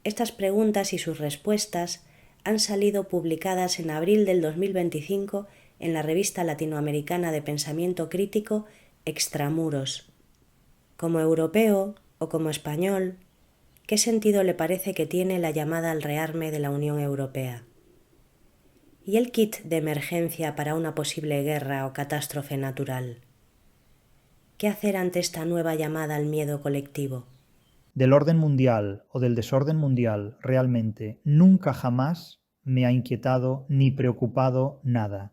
Estas preguntas y sus respuestas han salido publicadas en abril del 2025 en la revista latinoamericana de pensamiento crítico Extramuros. Como europeo o como español, ¿qué sentido le parece que tiene la llamada al rearme de la Unión Europea? ¿Y el kit de emergencia para una posible guerra o catástrofe natural? ¿Qué hacer ante esta nueva llamada al miedo colectivo? Del orden mundial o del desorden mundial, realmente, nunca jamás me ha inquietado ni preocupado nada.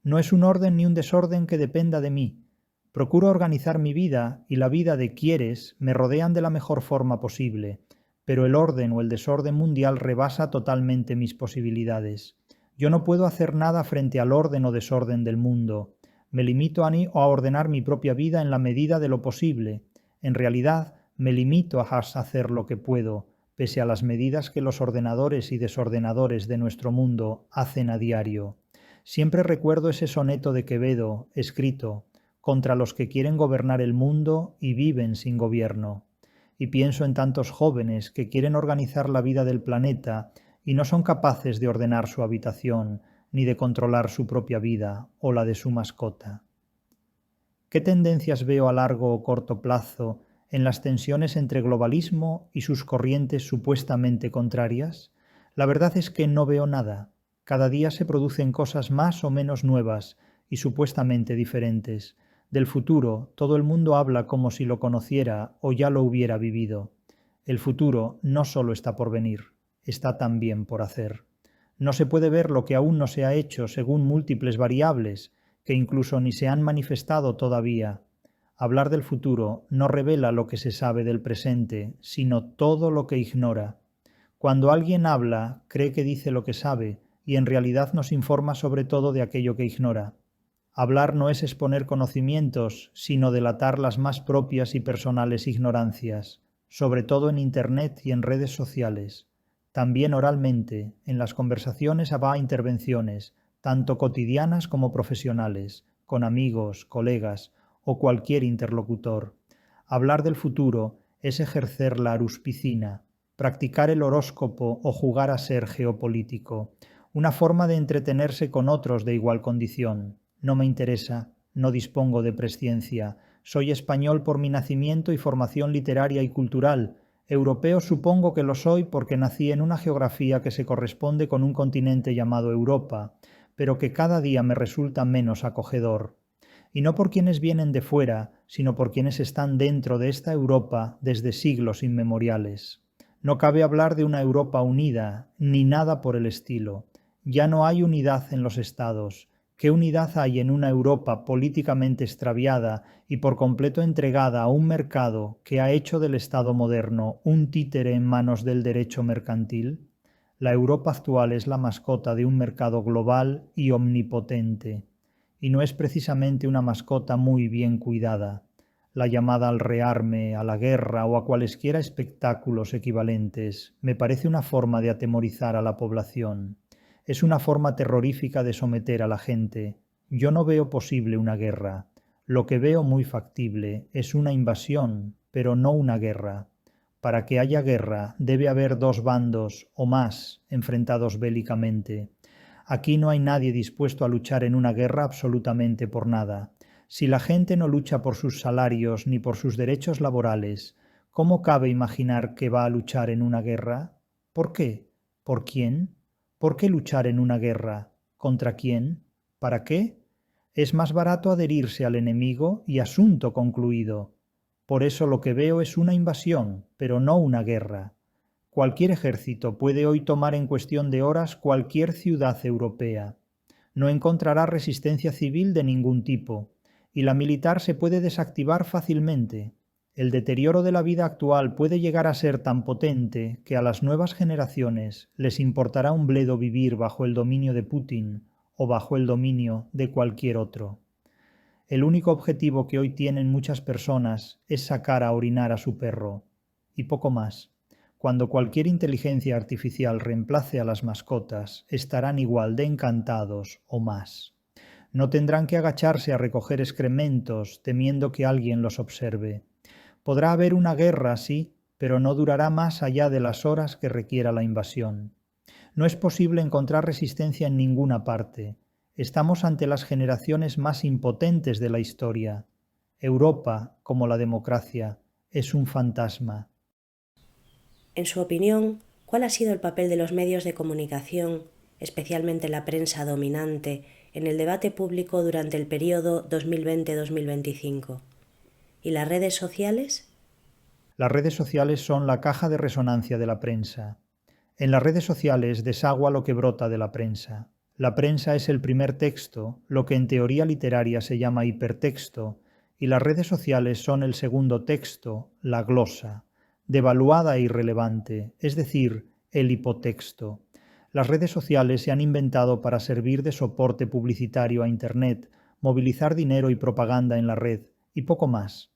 No es un orden ni un desorden que dependa de mí. Procuro organizar mi vida y la vida de quienes me rodean de la mejor forma posible, pero el orden o el desorden mundial rebasa totalmente mis posibilidades. Yo no puedo hacer nada frente al orden o desorden del mundo. Me limito a ordenar mi propia vida en la medida de lo posible. En realidad, me limito a hacer lo que puedo, pese a las medidas que los ordenadores y desordenadores de nuestro mundo hacen a diario. Siempre recuerdo ese soneto de Quevedo, escrito contra los que quieren gobernar el mundo y viven sin gobierno. Y pienso en tantos jóvenes que quieren organizar la vida del planeta y no son capaces de ordenar su habitación, ni de controlar su propia vida o la de su mascota. ¿Qué tendencias veo a largo o corto plazo en las tensiones entre globalismo y sus corrientes supuestamente contrarias? La verdad es que no veo nada. Cada día se producen cosas más o menos nuevas y supuestamente diferentes. Del futuro todo el mundo habla como si lo conociera o ya lo hubiera vivido. El futuro no solo está por venir, está también por hacer. No se puede ver lo que aún no se ha hecho según múltiples variables, que incluso ni se han manifestado todavía. Hablar del futuro no revela lo que se sabe del presente, sino todo lo que ignora. Cuando alguien habla, cree que dice lo que sabe, y en realidad nos informa sobre todo de aquello que ignora. Hablar no es exponer conocimientos, sino delatar las más propias y personales ignorancias, sobre todo en Internet y en redes sociales. También oralmente, en las conversaciones habrá intervenciones, tanto cotidianas como profesionales, con amigos, colegas o cualquier interlocutor. Hablar del futuro es ejercer la aruspicina, practicar el horóscopo o jugar a ser geopolítico, una forma de entretenerse con otros de igual condición. No me interesa, no dispongo de presciencia, soy español por mi nacimiento y formación literaria y cultural. Europeo supongo que lo soy porque nací en una geografía que se corresponde con un continente llamado Europa, pero que cada día me resulta menos acogedor. Y no por quienes vienen de fuera, sino por quienes están dentro de esta Europa desde siglos inmemoriales. No cabe hablar de una Europa unida, ni nada por el estilo. Ya no hay unidad en los estados. ¿Qué unidad hay en una Europa políticamente extraviada y por completo entregada a un mercado que ha hecho del Estado moderno un títere en manos del derecho mercantil? La Europa actual es la mascota de un mercado global y omnipotente, y no es precisamente una mascota muy bien cuidada. La llamada al rearme, a la guerra o a cualesquiera espectáculos equivalentes me parece una forma de atemorizar a la población. Es una forma terrorífica de someter a la gente. Yo no veo posible una guerra. Lo que veo muy factible es una invasión, pero no una guerra. Para que haya guerra debe haber dos bandos o más enfrentados bélicamente. Aquí no hay nadie dispuesto a luchar en una guerra absolutamente por nada. Si la gente no lucha por sus salarios ni por sus derechos laborales, ¿cómo cabe imaginar que va a luchar en una guerra? ¿Por qué? ¿Por quién? ¿Por qué luchar en una guerra? ¿Contra quién? ¿Para qué? Es más barato adherirse al enemigo y asunto concluido. Por eso lo que veo es una invasión, pero no una guerra. Cualquier ejército puede hoy tomar en cuestión de horas cualquier ciudad europea. No encontrará resistencia civil de ningún tipo, y la militar se puede desactivar fácilmente. El deterioro de la vida actual puede llegar a ser tan potente que a las nuevas generaciones les importará un bledo vivir bajo el dominio de Putin o bajo el dominio de cualquier otro. El único objetivo que hoy tienen muchas personas es sacar a orinar a su perro, y poco más. Cuando cualquier inteligencia artificial reemplace a las mascotas, estarán igual de encantados o más. No tendrán que agacharse a recoger excrementos temiendo que alguien los observe. Podrá haber una guerra, sí, pero no durará más allá de las horas que requiera la invasión. No es posible encontrar resistencia en ninguna parte. Estamos ante las generaciones más impotentes de la historia. Europa, como la democracia, es un fantasma. En su opinión, ¿cuál ha sido el papel de los medios de comunicación, especialmente la prensa dominante, en el debate público durante el periodo 2020-2025? ¿Y las redes sociales? Las redes sociales son la caja de resonancia de la prensa. En las redes sociales desagua lo que brota de la prensa. La prensa es el primer texto, lo que en teoría literaria se llama hipertexto, y las redes sociales son el segundo texto, la glosa, devaluada e irrelevante, es decir, el hipotexto. Las redes sociales se han inventado para servir de soporte publicitario a Internet, movilizar dinero y propaganda en la red, y poco más.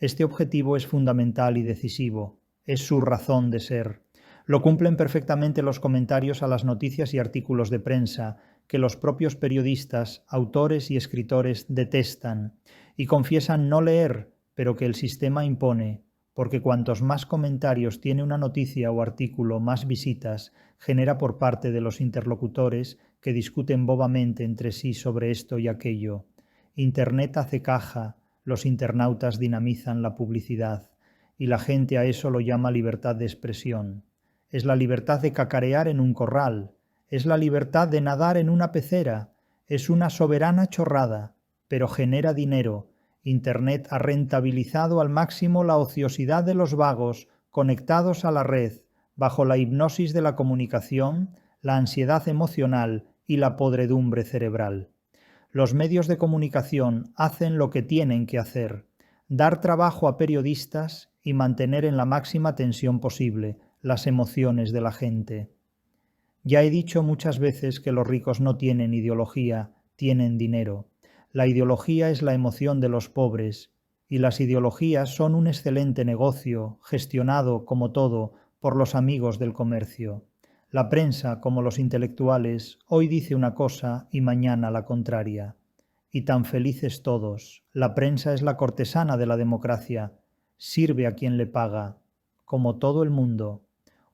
Este objetivo es fundamental y decisivo, es su razón de ser. Lo cumplen perfectamente los comentarios a las noticias y artículos de prensa que los propios periodistas, autores y escritores detestan y confiesan no leer, pero que el sistema impone, porque cuantos más comentarios tiene una noticia o artículo, más visitas genera por parte de los interlocutores que discuten bobamente entre sí sobre esto y aquello. Internet hace caja, los internautas dinamizan la publicidad, y la gente a eso lo llama libertad de expresión. Es la libertad de cacarear en un corral, es la libertad de nadar en una pecera, es una soberana chorrada, pero genera dinero. Internet ha rentabilizado al máximo la ociosidad de los vagos conectados a la red, bajo la hipnosis de la comunicación, la ansiedad emocional y la podredumbre cerebral. Los medios de comunicación hacen lo que tienen que hacer, dar trabajo a periodistas y mantener en la máxima tensión posible las emociones de la gente. Ya he dicho muchas veces que los ricos no tienen ideología, tienen dinero. La ideología es la emoción de los pobres, y las ideologías son un excelente negocio, gestionado, como todo, por los amigos del comercio. La prensa, como los intelectuales, hoy dice una cosa y mañana la contraria. Y tan felices todos. La prensa es la cortesana de la democracia. Sirve a quien le paga, como todo el mundo.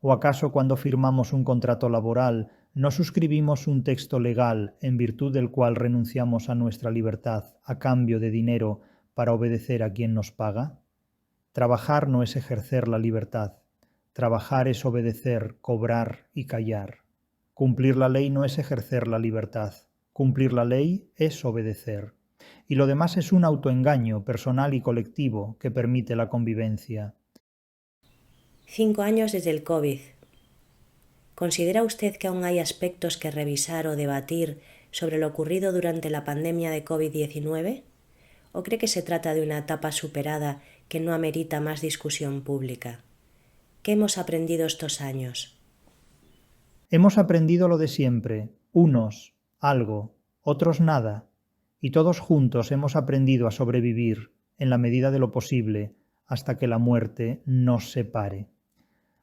¿O acaso cuando firmamos un contrato laboral no suscribimos un texto legal en virtud del cual renunciamos a nuestra libertad a cambio de dinero para obedecer a quien nos paga? Trabajar no es ejercer la libertad. Trabajar es obedecer, cobrar y callar. Cumplir la ley no es ejercer la libertad. Cumplir la ley es obedecer. Y lo demás es un autoengaño personal y colectivo que permite la convivencia. 5 años desde el COVID. ¿Considera usted que aún hay aspectos que revisar o debatir sobre lo ocurrido durante la pandemia de COVID-19? ¿O cree que se trata de una etapa superada que no amerita más discusión pública? ¿Qué hemos aprendido estos años? Hemos aprendido lo de siempre, unos algo, otros nada, y todos juntos hemos aprendido a sobrevivir, en la medida de lo posible, hasta que la muerte nos separe.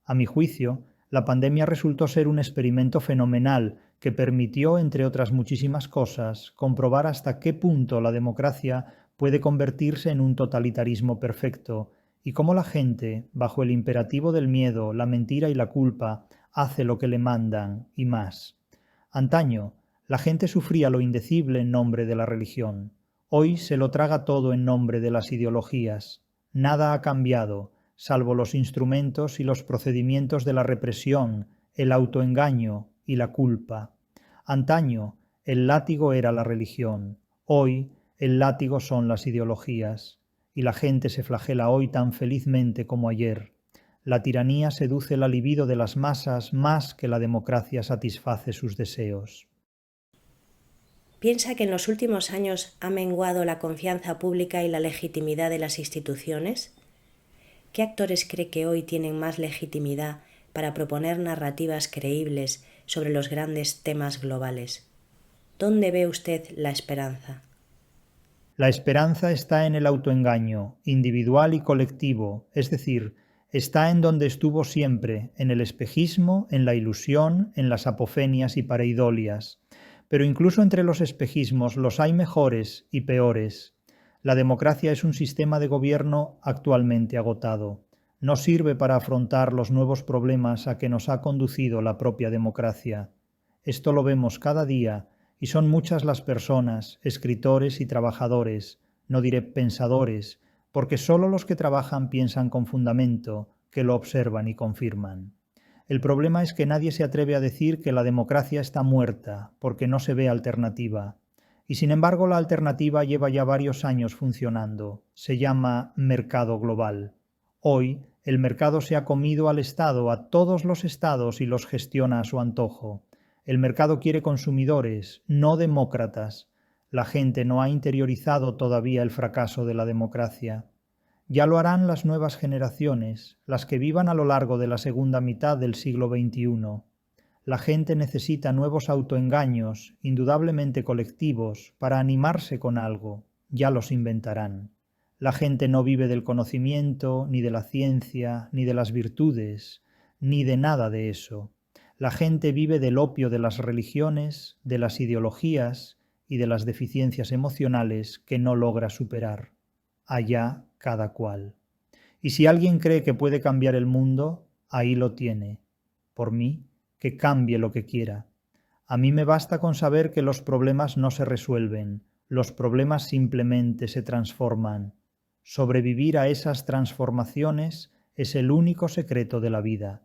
A mi juicio, la pandemia resultó ser un experimento fenomenal que permitió, entre otras muchísimas cosas, comprobar hasta qué punto la democracia puede convertirse en un totalitarismo perfecto y cómo la gente, bajo el imperativo del miedo, la mentira y la culpa, hace lo que le mandan y más. Antaño, la gente sufría lo indecible en nombre de la religión. Hoy se lo traga todo en nombre de las ideologías. Nada ha cambiado, salvo los instrumentos y los procedimientos de la represión, el autoengaño y la culpa. Antaño, el látigo era la religión. Hoy, el látigo son las ideologías. Y la gente se flagela hoy tan felizmente como ayer. La tiranía seduce la libido de las masas más que la democracia satisface sus deseos. ¿Piensa que en los últimos años ha menguado la confianza pública y la legitimidad de las instituciones? ¿Qué actores cree que hoy tienen más legitimidad para proponer narrativas creíbles sobre los grandes temas globales? ¿Dónde ve usted la esperanza? La esperanza está en el autoengaño, individual y colectivo, es decir, está en donde estuvo siempre, en el espejismo, en la ilusión, en las apofenias y pareidolias. Pero incluso entre los espejismos los hay mejores y peores. La democracia es un sistema de gobierno actualmente agotado. no sirve para afrontar los nuevos problemas a que nos ha conducido la propia democracia. Esto lo vemos cada día y son muchas las personas, escritores y trabajadores, no diré pensadores, porque solo los que trabajan piensan con fundamento, que lo observan y confirman. El problema es que nadie se atreve a decir que la democracia está muerta, porque no se ve alternativa. Y sin embargo la alternativa lleva ya varios años funcionando. Se llama mercado global. Hoy, el mercado se ha comido al Estado, a todos los estados, y los gestiona a su antojo. El mercado quiere consumidores, no demócratas. La gente no ha interiorizado todavía el fracaso de la democracia. Ya lo harán las nuevas generaciones, las que vivan a lo largo de la segunda mitad del siglo XXI. La gente necesita nuevos autoengaños, indudablemente colectivos, para animarse con algo. Ya los inventarán. La gente no vive del conocimiento, ni de la ciencia, ni de las virtudes, ni de nada de eso. La gente vive del opio de las religiones, de las ideologías y de las deficiencias emocionales que no logra superar. Allá cada cual. Y si alguien cree que puede cambiar el mundo, ahí lo tiene. Por mí, que cambie lo que quiera. A mí me basta con saber que los problemas no se resuelven, los problemas simplemente se transforman. Sobrevivir a esas transformaciones es el único secreto de la vida.